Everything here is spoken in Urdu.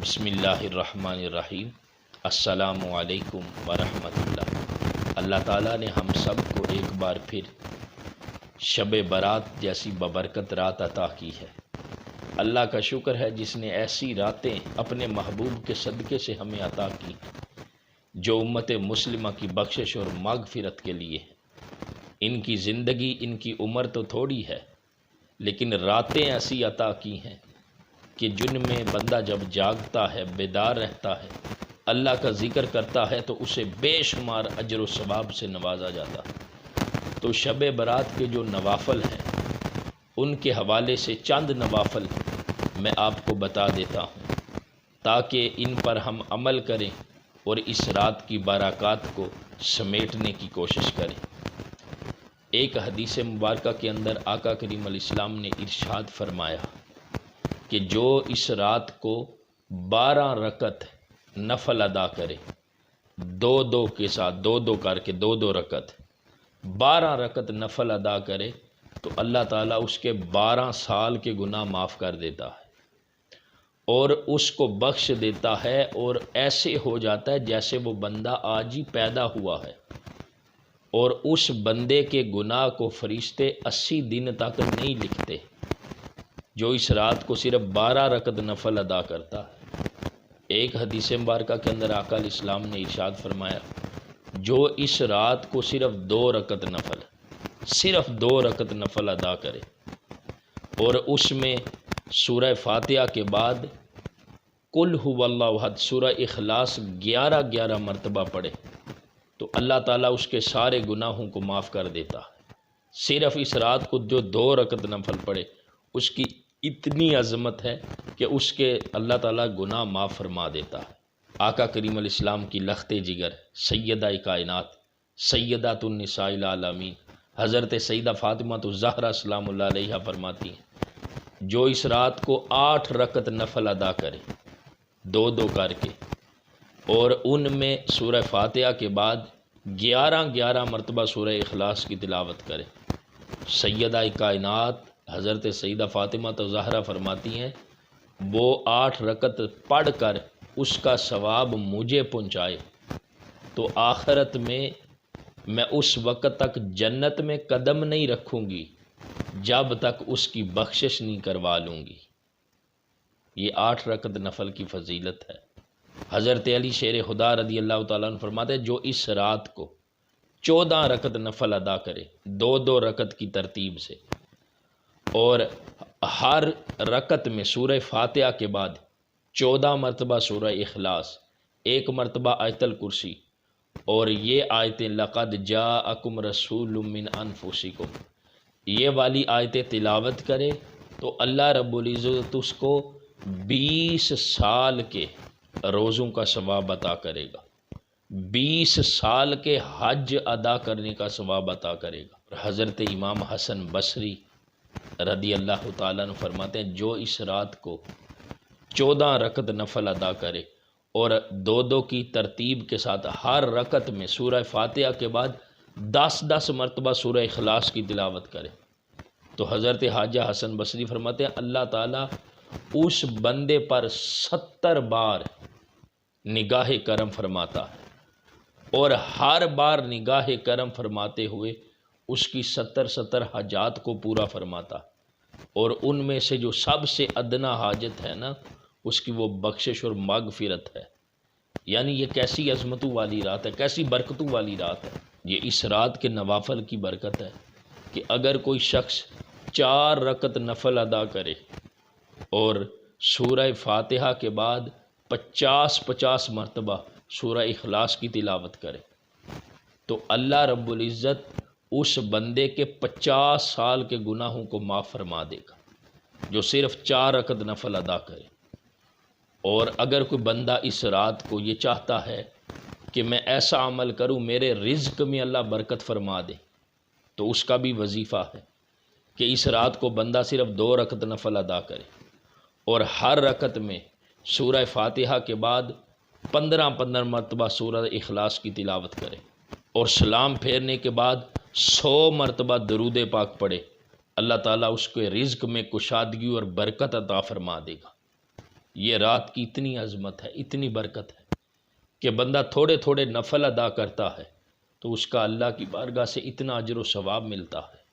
بسم اللہ الرحمن الرحیم۔ السلام علیکم ورحمۃ اللہ۔ اللہ تعالیٰ نے ہم سب کو ایک بار پھر شب برات جیسی ببرکت رات عطا کی ہے۔ اللہ کا شکر ہے جس نے ایسی راتیں اپنے محبوب کے صدقے سے ہمیں عطا کی جو امت مسلمہ کی بخشش اور مغفرت کے لیے ہے۔ ان کی زندگی، ان کی عمر تو تھوڑی ہے، لیکن راتیں ایسی عطا کی ہیں کہ جن میں بندہ جب جاگتا ہے، بیدار رہتا ہے، اللہ کا ذکر کرتا ہے تو اسے بے شمار اجر و ثواب سے نوازا جاتا ہے۔ تو شب برات کے جو نوافل ہیں ان کے حوالے سے چند نوافل میں آپ کو بتا دیتا ہوں تاکہ ان پر ہم عمل کریں اور اس رات کی برکات کو سمیٹنے کی کوشش کریں۔ ایک حدیث مبارکہ کے اندر آقا کریم علیہ السلام نے ارشاد فرمایا کہ جو اس رات کو 12 رکعت نفل ادا کرے، دو کے ساتھ دو کر کے دو رکعت 12 رکعت نفل ادا کرے تو اللہ تعالیٰ اس کے 12 سال کے گناہ معاف کر دیتا ہے اور اس کو بخش دیتا ہے، اور ایسے ہو جاتا ہے جیسے وہ بندہ آج ہی پیدا ہوا ہے، اور اس بندے کے گناہ کو فرشتے 80 دن تک نہیں لکھتے جو اس رات کو صرف 12 رکعت نفل ادا کرتا ہے۔ ایک حدیث مبارکہ کے اندر آقا علیہ السلام نے ارشاد فرمایا جو اس رات کو صرف 2 رکعت نفل ادا کرے اور اس میں سورہ فاتحہ کے بعد قل هو اللہ احد سورہ اخلاص 11 مرتبہ پڑھے تو اللہ تعالیٰ اس کے سارے گناہوں کو معاف کر دیتا ہے۔ صرف اس رات کو جو 2 رکعت نفل پڑھے اس کی اتنی عظمت ہے کہ اس کے اللہ تعالیٰ گناہ معاف فرما دیتا ہے۔ آقا کریم علیہ السلام کی لخت جگر سیدہ کائنات سیدات النساء العالمین حضرت سیدہ فاطمہ الزہرا سلام اللہ علیہا فرماتی ہیں جو اس رات کو 8 رکعت نفل ادا کرے، دو کر کے، اور ان میں سورہ فاتحہ کے بعد 11 مرتبہ سورہ اخلاص کی تلاوت کرے، سیدہ کائنات حضرت سیدہ فاطمہ الزہرا فرماتی ہیں وہ 8 رکعت پڑھ کر اس کا ثواب مجھے پہنچائے تو آخرت میں اس وقت تک جنت میں قدم نہیں رکھوں گی جب تک اس کی بخشش نہیں کروا لوں گی۔ یہ 8 رکعت نفل کی فضیلت ہے۔ حضرت علی شیر خدا رضی اللہ تعالیٰ عنہ فرماتے ہیں جو اس رات کو 14 رکعت نفل ادا کرے، دو رکعت کی ترتیب سے، اور ہر رکعت میں سورہ فاتحہ کے بعد 14 مرتبہ سورہ اخلاص، 1 مرتبہ آیت الکرسی، اور یہ آیتیں لقد جاءکم رسول من انفسکم، یہ والی آیتیں تلاوت کرے تو اللہ رب العزت اس کو 20 سال کے روزوں کا ثواب عطا کرے گا، 20 سال کے حج ادا کرنے کا ثواب عطا کرے گا۔ حضرت امام حسن بصری رضی اللہ تعالیٰ عنہ فرماتے ہیں جو اس رات کو 14 رکعت نفل ادا کرے اور دو کی ترتیب کے ساتھ ہر رکعت میں سورہ فاتحہ کے بعد 10 مرتبہ سورہ اخلاص کی تلاوت کرے تو حضرت خواجہ حسن بصری فرماتے ہیں اللہ تعالیٰ اس بندے پر 70 بار نگاہ کرم فرماتا ہے، اور ہر بار نگاہ کرم فرماتے ہوئے اس کی 70 حاجات کو پورا فرماتا، اور ان میں سے جو سب سے ادنا حاجت ہے نا اس کی وہ بخشش اور مغفرت ہے۔ یعنی یہ کیسی عظمتوں والی رات ہے، کیسی برکتوں والی رات ہے۔ یہ اس رات کے نوافل کی برکت ہے کہ اگر کوئی شخص 4 رکعت نفل ادا کرے اور سورہ فاتحہ کے بعد 50 مرتبہ سورہ اخلاص کی تلاوت کرے تو اللہ رب العزت اس بندے کے 50 سال کے گناہوں کو معاف فرما دے گا جو صرف 4 رکعت نفل ادا کرے۔ اور اگر کوئی بندہ اس رات کو یہ چاہتا ہے کہ میں ایسا عمل کروں میرے رزق میں اللہ برکت فرما دے تو اس کا بھی وظیفہ ہے کہ اس رات کو بندہ صرف 2 رکعت نفل ادا کرے اور ہر رکعت میں سورہ فاتحہ کے بعد 15 مرتبہ سورہ اخلاص کی تلاوت کرے اور سلام پھیرنے کے بعد 100 مرتبہ درود پاک پڑھے، اللہ تعالیٰ اس کے رزق میں کشادگی اور برکت عطا فرما دے گا۔ یہ رات کی اتنی عظمت ہے، اتنی برکت ہے کہ بندہ تھوڑے تھوڑے نفل ادا کرتا ہے تو اس کا اللہ کی بارگاہ سے اتنا اجر و ثواب ملتا ہے۔